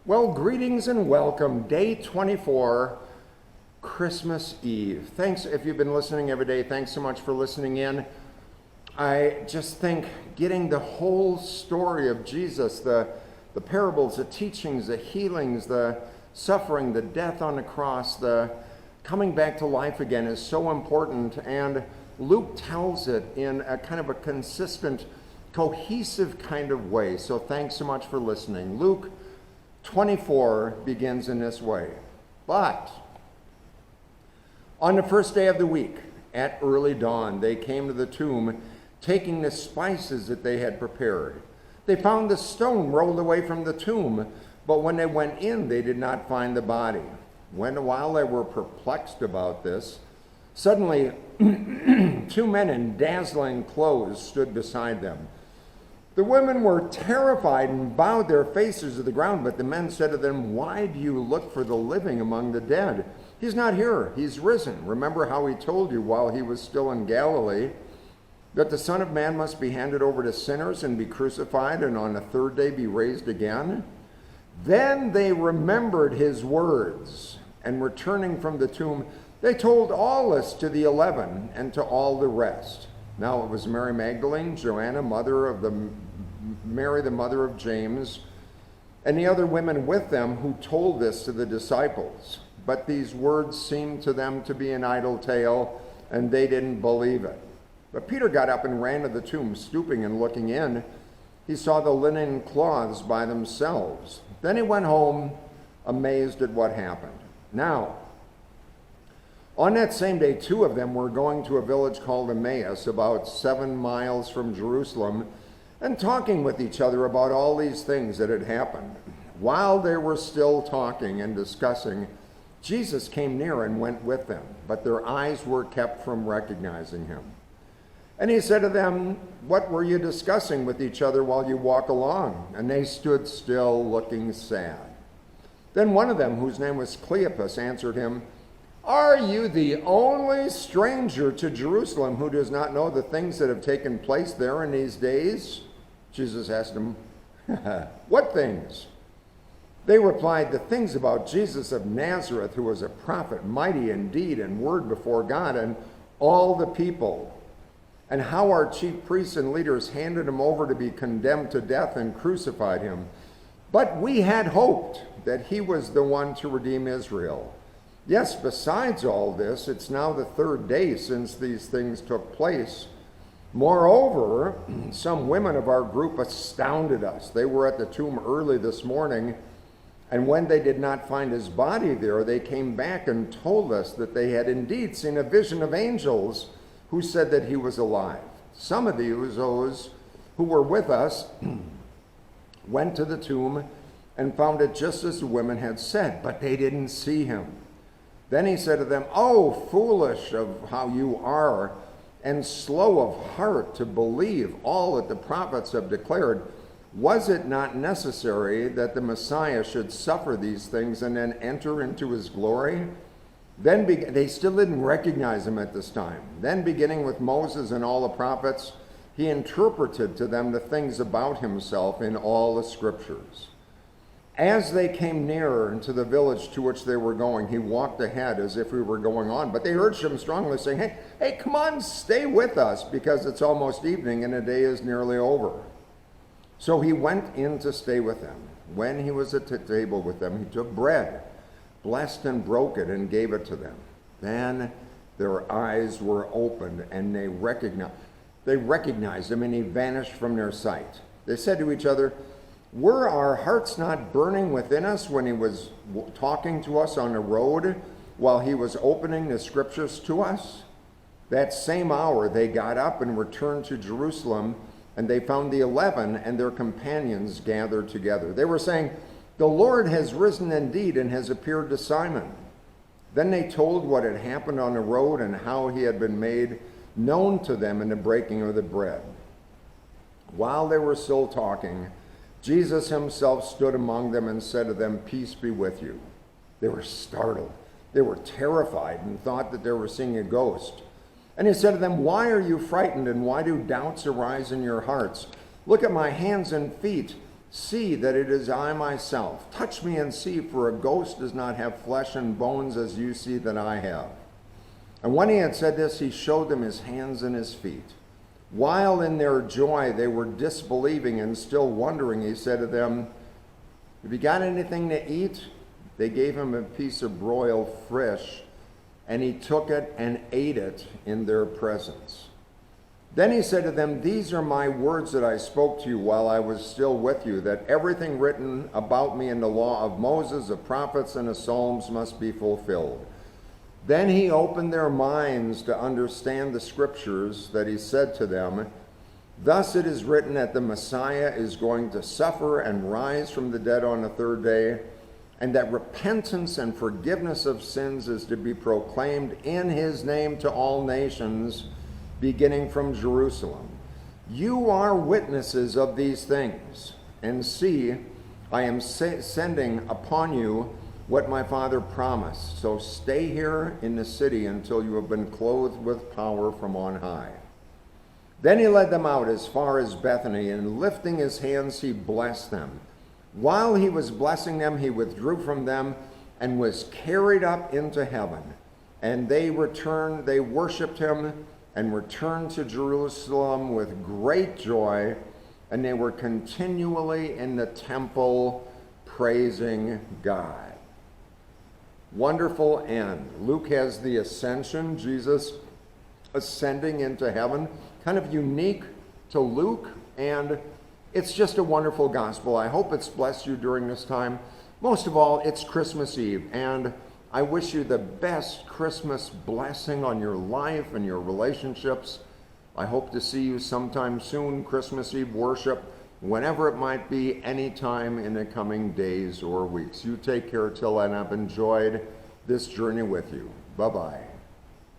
Well, greetings and welcome. Day 24, Christmas Eve. Thanks if you've been listening every day. Thanks so much for listening in. I just think getting the whole story of Jesus, the parables, the teachings, the healings, the suffering, the death on the cross, the coming back to life again is so important. And Luke tells it in a kind of a consistent, cohesive kind of way. So thanks so much for listening. Luke 24 begins in this way. But on the first day of the week, at early dawn, they came to the tomb, taking the spices that they had prepared. They found the stone rolled away from the tomb, but when they went in, they did not find the body. While they were perplexed about this, suddenly two men in dazzling clothes stood beside them. The women were terrified and bowed their faces to the ground, but the men said to them, "Why do you look for the living among the dead? He's not here, he's risen. Remember how he told you while he was still in Galilee, that the Son of Man must be handed over to sinners and be crucified, and on the third day be raised again?" Then they remembered his words, and returning from the tomb, they told all this to the 11 and to all the rest. Now it was Mary Magdalene, Joanna, Mary the mother of James, and the other women with them who told this to the disciples. But these words seemed to them to be an idle tale, and they didn't believe it. But Peter got up and ran to the tomb, stooping and looking in. He saw the linen cloths by themselves. Then he went home, amazed at what happened. Now, on that same day, two of them were going to a village called Emmaus, about 7 miles from Jerusalem, and talking with each other about all these things that had happened. While they were still talking and discussing, Jesus came near and went with them, but their eyes were kept from recognizing him. And he said to them, "What were you discussing with each other while you walked along?" And they stood still, looking sad. Then one of them, whose name was Cleopas, answered him, "Are you the only stranger to Jerusalem who does not know the things that have taken place there in these days?" Jesus asked them, "What things?" They replied, "The things about Jesus of Nazareth, who was a prophet, mighty in deed and word before God and all the people, and how our chief priests and leaders handed him over to be condemned to death and crucified him. But we had hoped that he was the one to redeem Israel. Yes, besides all this, it's now the third day since these things took place. Moreover, some women of our group astounded us. They were at the tomb early this morning, and when they did not find his body there, they came back and told us that they had indeed seen a vision of angels who said that he was alive. Some of those who were with us went to the tomb and found it just as the women had said, but they didn't see him." Then he said to them, "Oh, foolish of how you are, and slow of heart to believe all that the prophets have declared. Was it not necessary that the Messiah should suffer these things and then enter into his glory?" Then they still didn't recognize him at this time. Then beginning with Moses and all the prophets, he interpreted to them the things about himself in all the scriptures. As they came nearer to the village to which they were going, he walked ahead as if he were going on. But they urged him strongly, saying, Hey, come on, stay with us, because it's almost evening and the day is nearly over. So he went in to stay with them. When he was at the table with them, he took bread, blessed and broke it, and gave it to them. Then their eyes were opened, and they recognized him, and he vanished from their sight. They said to each other, "Were our hearts not burning within us when he was talking to us on the road, while he was opening the scriptures to us?" That same hour they got up and returned to Jerusalem, and they found the 11 and their companions gathered together. They were saying, "The Lord has risen indeed and has appeared to Simon." Then they told what had happened on the road and how he had been made known to them in the breaking of the bread. While they were still talking, Jesus himself stood among them and said to them, "Peace be with you." They were startled. They were terrified and thought that they were seeing a ghost. And he said to them, "Why are you frightened, and why do doubts arise in your hearts? Look at my hands and feet. See that it is I myself. Touch me and see, for a ghost does not have flesh and bones as you see that I have. And when he had said this, he showed them his hands and his feet. While in their joy they were disbelieving and still wondering, he said to them, have you got anything to eat? They gave him a piece of broiled fish, and he took it and ate it in their presence. Then he said to them, these are my words that I spoke to you while I was still with you, that everything written about me in the law of Moses, the prophets, and the Psalms must be fulfilled. Then he opened their minds to understand the scriptures, that he said to them, thus it is written that the Messiah is going to suffer and rise from the dead on the third day, and that repentance and forgiveness of sins is to be proclaimed in his name to all nations, beginning from Jerusalem. You are witnesses of these things, and see, I am sending upon you what my Father promised. So stay here in the city until you have been clothed with power from on high. Then he led them out as far as Bethany, and lifting his hands, he blessed them. While he was blessing them, he withdrew from them and was carried up into heaven. And they worshiped him and returned to Jerusalem with great joy, and they were continually in the temple praising God. Wonderful end. Luke has the ascension, Jesus ascending into heaven, kind of unique to Luke, and it's just a wonderful gospel. I hope it's blessed you during this time. Most of all, it's Christmas Eve, and I wish you the best Christmas blessing on your life and your relationships. I hope to see you sometime soon, Christmas Eve worship, whenever it might be, anytime in the coming days or weeks. You take care till then. I've enjoyed this journey with you. Bye-bye.